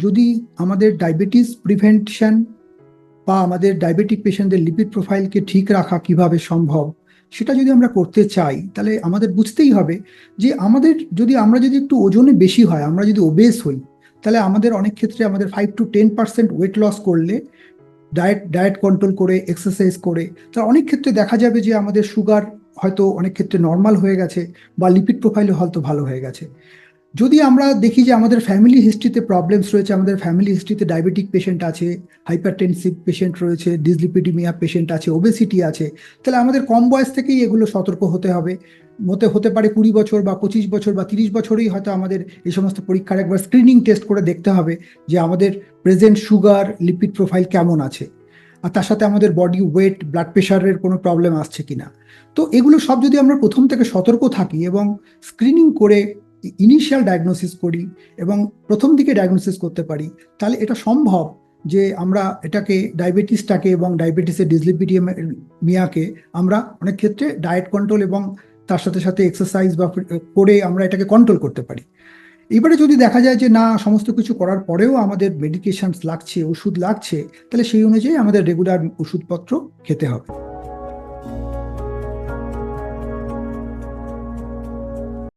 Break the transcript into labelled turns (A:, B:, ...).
A: যদি আমাদের diabetes prevention বা আমাদের ডায়াবেটিক পেশেন্টদের লিপিড প্রোফাইলকে ঠিক রাখা কিভাবে সম্ভব, সেটা যদি আমরা করতে চাই তাহলে আমাদের বুঝতেই হবে যে আমরা যদি একটু ওজনে বেশি হয়, আমরা যদি ওবেস হই, তাহলে আমাদের অনেক ক্ষেত্রে আমাদের 5 to 10% ওয়েট লস করলে ডায়েট কন্ট্রোল করে এক্সারসাইজ করে তার অনেক ক্ষেত্রে দেখা যাবে যে আমাদের সুগার হয়তো অনেক ক্ষেত্রে নর্মাল হয়ে গেছে বা লিপিড প্রোফাইলও হয়তো ভালো হয়ে গেছে। যদি আমরা দেখি যে আমাদের ফ্যামিলি হিস্ট্রিতে প্রবলেমস রয়েছে, আমাদের ফ্যামিলি হিস্ট্রিতে ডায়াবেটিক পেশেন্ট আছে, হাইপারটেনসিভ পেশেন্ট রয়েছে, ডিসলিপিডিমিয়া পেশেন্ট আছে, ওবেসিটি আছে, তাহলে আমাদের কম বয়স থেকেই এগুলো সতর্ক হতে হবে। হতে পারে 20 বছর বা 25 বছর বা 30 বছরেই হয়তো আমাদের এই সমস্ত পরীক্ষার একবার স্ক্রিনিং টেস্ট করে দেখতে হবে যে আমাদের প্রেজেন্ট সুগার লিপিড প্রোফাইল কেমন আছে, আর তার সাথে আমাদের বডি ওয়েট ব্লাড প্রেশারের কোনো প্রবলেম আসছে কিনা। তো এগুলো সব যদি আমরা প্রথম থেকে সতর্ক থাকি এবং স্ক্রিনিং করে ইনিশিয়াল ডায়াগনোসিস করি এবং প্রথম দিকে ডায়াগনোসিস করতে পারি, তাহলে এটা সম্ভব যে আমরা ডায়াবেটিসটাকে এবং ডায়াবেটিসের ডিসলিপিডিমিয়াকে আমরা অনেক ক্ষেত্রে ডায়েট কন্ট্রোল এবং তার সাথে সাথে এক্সারসাইজ করে আমরা এটাকে কন্ট্রোল করতে পারি। এবারে যদি দেখা যায় যে না, সমস্ত কিছু করার পরেও আমাদের মেডিকেশন লাগছে, ওষুধ লাগছে, তাহলে সেই অনুযায়ী আমাদের রেগুলার ওষুধপত্র খেতে হবে।